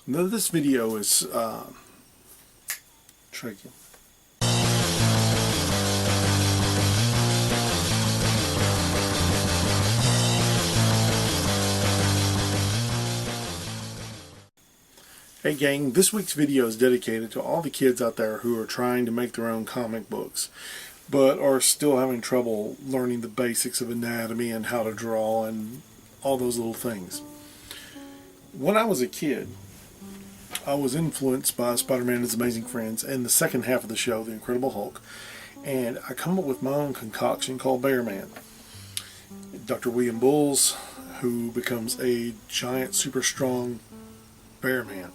Now, this video is tricky. Hey gang, this week's video is dedicated to all the kids out there who are trying to make their own comic books, but are still having trouble learning the basics of anatomy and how to draw and all those little things. When I was a kid, I was influenced by Spider-Man and His Amazing Friends and the second half of the show, The Incredible Hulk, and I come up with my own concoction called Bear Man. Dr. William Bulls, who becomes a giant, super strong bear man.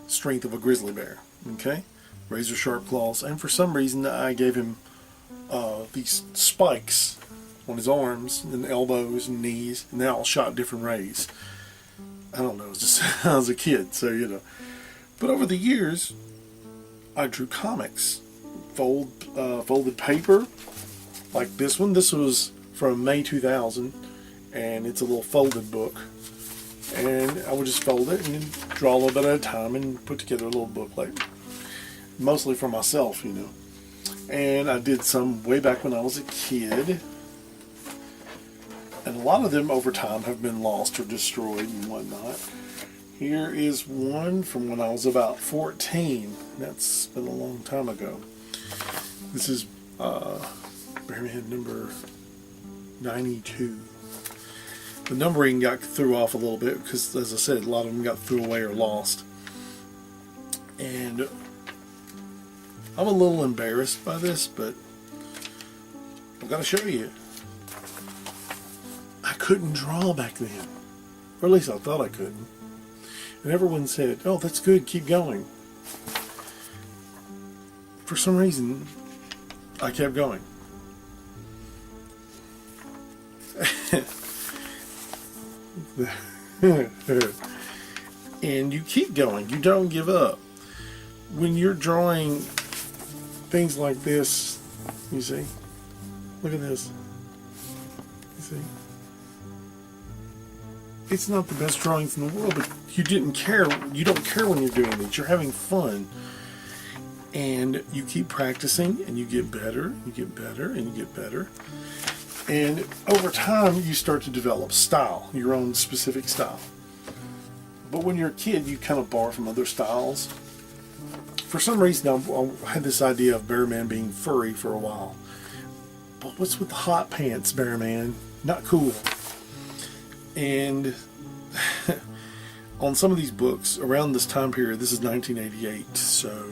Strength of a grizzly bear. Okay? Razor sharp claws. And for some reason I gave him these spikes on his arms and elbows and knees, and they all shot different rays. I don't know, it was just I was a kid, so you know. But over the years I drew comics. Folded paper like this one. This was from May 2000, and it's a little folded book. And I would just fold it and draw a little bit at a time and put together a little booklet. Mostly for myself, you know. And I did some way back when I was a kid. And a lot of them over time have been lost or destroyed and whatnot. Here is one from when I was about 14. That's been a long time ago. This is Bearman number 92. The numbering got threw off a little bit because, as I said, a lot of them got threw away or lost. And I'm a little embarrassed by this, but I've got to show you. I couldn't draw back then. Or at least I thought I couldn't. And everyone said, "Oh, that's good, keep going." For some reason, I kept going. And you keep going. You don't give up. When you're drawing things like this, you see? Look at this. You see? It's not the best drawings in the world, but you didn't care. You don't care when you're doing it. You're having fun. And you keep practicing, and you get better, you get better, and you get better. And over time, you start to develop style, your own specific style. But when you're a kid, you kind of borrow from other styles. For some reason, I had this idea of Bear Man being furry for a while. But what's with the hot pants, Bear Man? Not cool. And on some of these books, around this time period, this is 1988, so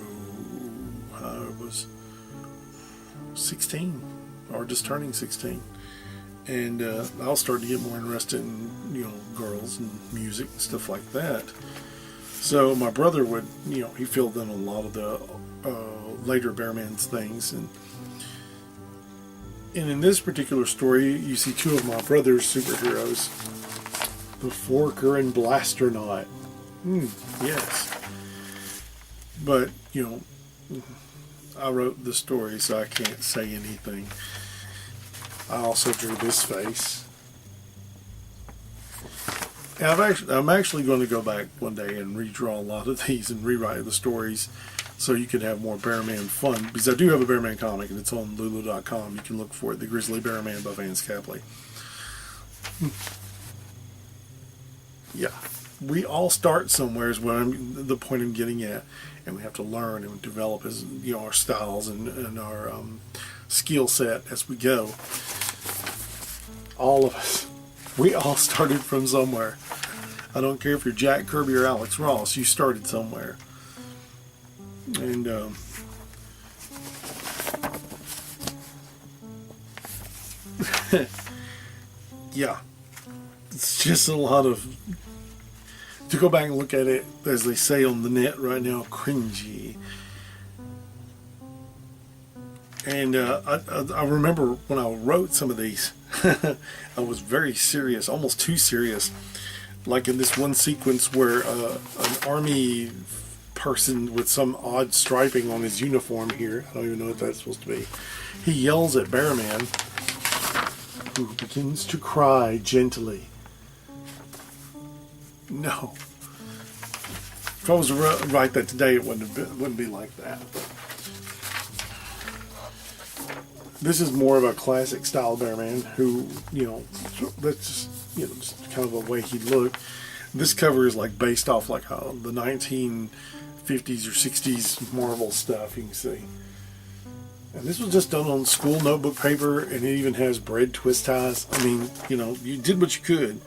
I was 16, or just turning 16. And I'll start to get more interested in, you know, girls and music and stuff like that. So my brother would, you know, he filled in a lot of the later Bear Man's things. And in this particular story, you see two of my brother's superheroes, the Forker and Blasternaut. Yes. But, you know, I wrote the story, so I can't say anything. I also drew this face. And I'm actually going to go back one day and redraw a lot of these and rewrite the stories so you can have more Bear Man fun. Because I do have a Bear Man comic, and it's on Lulu.com. You can look for it, The Grizzly Bear Man by Vance Capley. Yeah. We all start somewhere is what the point I'm getting at. And we have to learn and develop as, you know, our styles and our skill set as we go. All of us. We all started from somewhere. I don't care if you're Jack Kirby or Alex Ross, you started somewhere. And yeah, it's just a lot of, to go back and look at it, as they say on the net right now, cringy. And I remember when I wrote some of these, I was very serious, almost too serious. Like in this one sequence where an army person with some odd striping on his uniform here, I don't even know what that's supposed to be, he yells at Bear Man, who begins to cry gently. No. If I was to write that today, it wouldn't be like that. This is more of a classic style Bearman who, that's just kind of the way he looked. This cover is like based off like the 1950s or 60s Marvel stuff, you can see. And this was just done on school notebook paper, and it even has bread twist ties. I mean, you did what you could.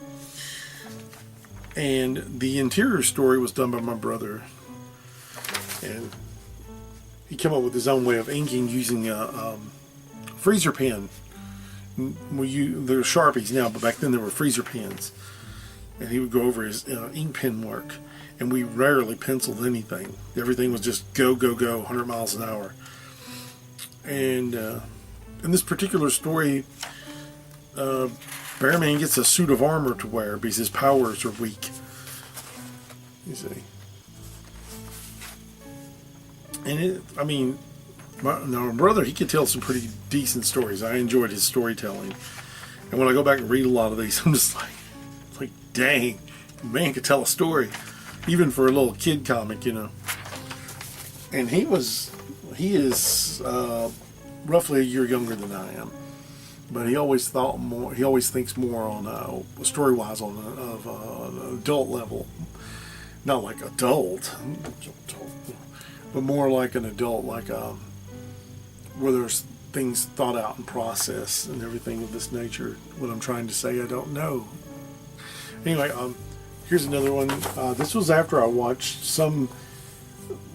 And the interior story was done by my brother. And he came up with his own way of inking using a freezer pen. There are Sharpies now, but back then there were freezer pens. And he would go over his ink pen work. And we rarely penciled anything. Everything was just go, go, go, 100 miles an hour. And in this particular story, Bearman gets a suit of armor to wear because his powers are weak. You see. And my brother, he could tell some pretty decent stories. I enjoyed his storytelling. And when I go back and read a lot of these, I'm just like, dang, man could tell a story. Even for a little kid comic, And he is roughly a year younger than I am, but he always thought more. He always thinks more on story-wise on an adult level, not like adult, but more like an adult, like where there's things thought out and processed and everything of this nature. What I'm trying to say, I don't know. Anyway, here's another one. This was after I watched some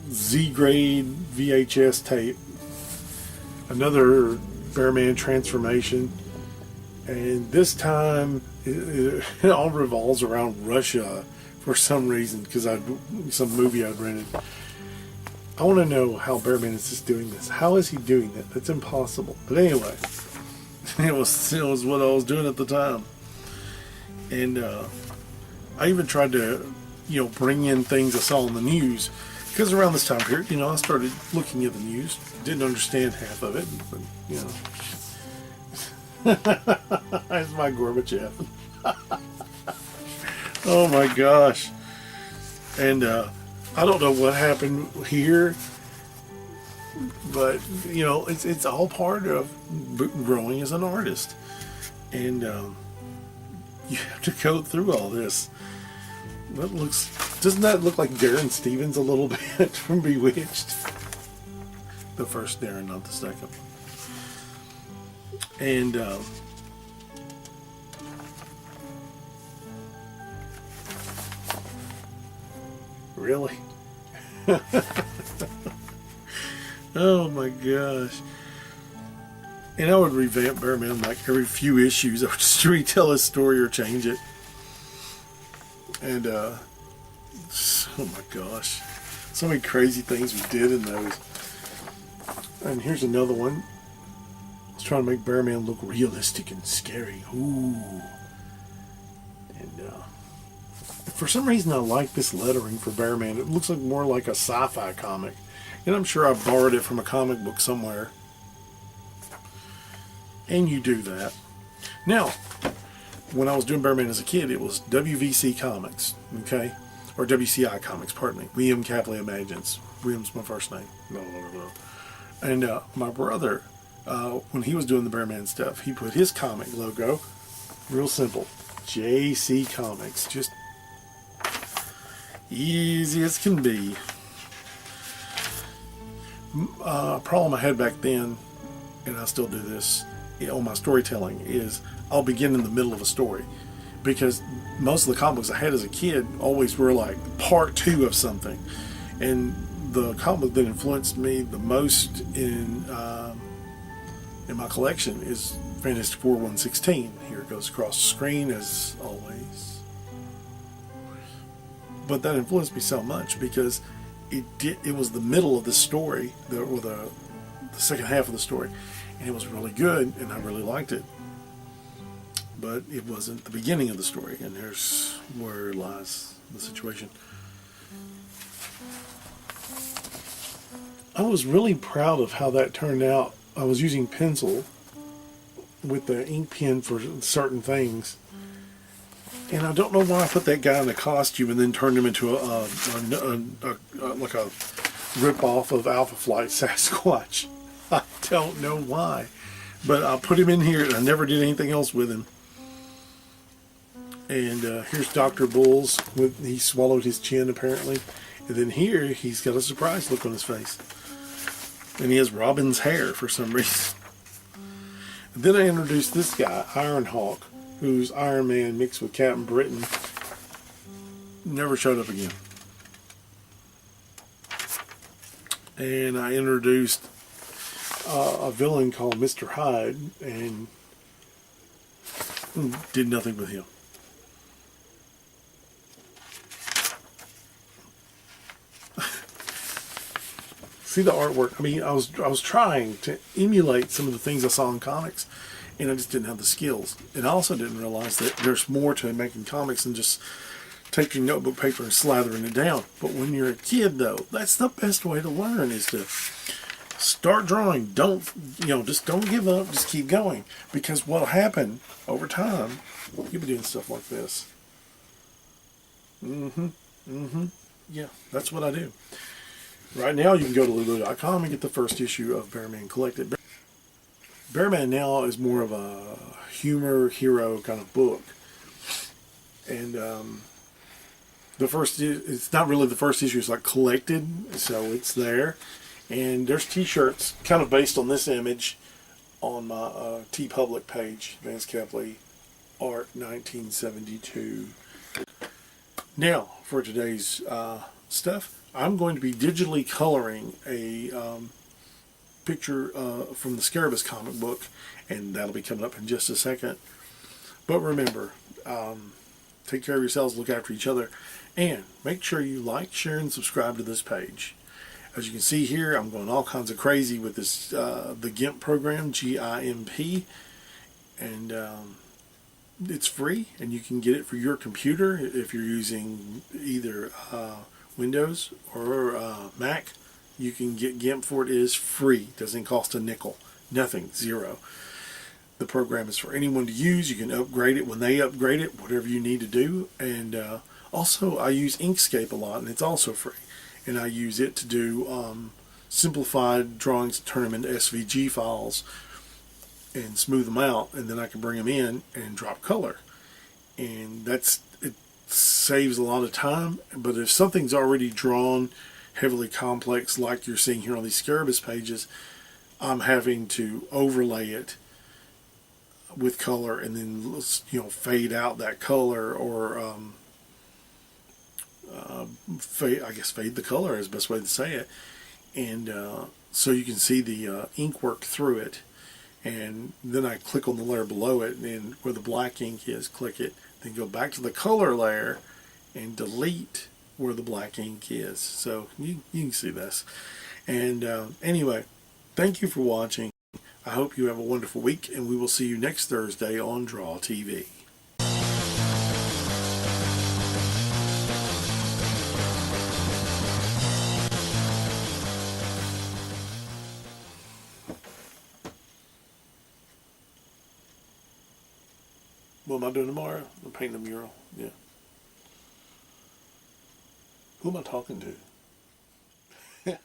Z-grade VHS tape, another Bearman transformation, and this time it all revolves around Russia for some reason, because some movie I'd rented. I want to know how Bearman is just doing this. How is he doing that? That's impossible. But anyway, it was what I was doing at the time, and I even tried to bring in things I saw on the news. Because around this time period, I started looking at the news. Didn't understand half of it, but, That's my Gorbachev. Oh my gosh. And I don't know what happened here, but, it's all part of growing as an artist. And you have to go through all this. Doesn't that look like Darren Stevens a little bit from Bewitched? The first Darren, not the second. And really? Oh my gosh. And I would revamp Bearman like every few issues. I would just retell his story or change it. And, oh my gosh, so many crazy things we did in those. And here's another one. I was trying to make Bearman look realistic and scary. Ooh. And for some reason I like this lettering for Bearman. It looks like more like a sci-fi comic. And I'm sure I borrowed it from a comic book somewhere. And you do that. Now, when I was doing Bearman as a kid, it was WVC Comics, okay? Or WCI Comics, pardon me. William Capley Imagines. William's my first name. No. And my brother, when he was doing the Bearman stuff, he put his comic logo, real simple, JC Comics. Just easy as can be. Problem I had back then, and I still do this, on my storytelling, is I'll begin in the middle of a story, because most of the comic books I had as a kid always were like part 2 of something. And the comic book that influenced me the most in my collection is Fantastic Four 116. Here it goes across the screen as always. But that influenced me so much because it was the middle of the story, the second half of the story, and it was really good, and I really liked it. But it wasn't the beginning of the story, and there's where lies the situation. I was really proud of how that turned out. I was using pencil with the ink pen for certain things, And I don't know why I put that guy in a costume and then turned him into like a rip-off of Alpha Flight Sasquatch. I don't know why. But I put him in here and I never did anything else with him. And here's Dr. Bulls. He swallowed his chin apparently. And then here he's got a surprised look on his face. And he has Robin's hair for some reason. And then I introduced this guy, Ironhawk, who's Iron Man mixed with Captain Britain. Never showed up again. And I introduced a villain called Mr. Hyde and did nothing with him. See the artwork? I mean, I was trying to emulate some of the things I saw in comics, and I just didn't have the skills. And I also didn't realize that there's more to making comics than just taking notebook paper and slathering it down. But when you're a kid, though, that's the best way to learn, is to start drawing. Just don't give up. Just keep going. Because what'll happen over time, you'll be doing stuff like this. Yeah, that's what I do. Right now, you can go to Lulu.com and get the first issue of Bearman Collected. Bearman now is more of a humor hero kind of book. And it's not really the first issue, it's like collected, so it's there. And there's t-shirts kind of based on this image on my TeePublic page, Vance Kepley, Art 1972. Now, for today's stuff, I'm going to be digitally coloring a picture from the Scarabus comic book, and that'll be coming up in just a second. But remember, take care of yourselves, look after each other, and make sure you like, share, and subscribe to this page. As you can see here, I'm going all kinds of crazy with this the GIMP program, GIMP, and it's free, and you can get it for your computer if you're using either Windows or Mac. You can get GIMP for it. It is free. It doesn't cost a nickel. Nothing. Zero. The program is for anyone to use. You can upgrade it when they upgrade it, whatever you need to do. And also, I use Inkscape a lot, and it's also free. And I use it to do simplified drawings, turn them into SVG files, and smooth them out, and then I can bring them in and drop color. And it saves a lot of time. But if something's already drawn heavily complex, like you're seeing here on these Scarabus pages, I'm having to overlay it with color and then fade out that color, or fade the color is the best way to say it, and so you can see the ink work through it. And then I click on the layer below it, and where the black ink is, click it, then go back to the color layer and delete where the black ink is. So you can see this. And anyway, thank you for watching. I hope you have a wonderful week, and we will see you next Thursday on Draw TV. What am I doing tomorrow? I'm painting a mural. Yeah. Who am I talking to?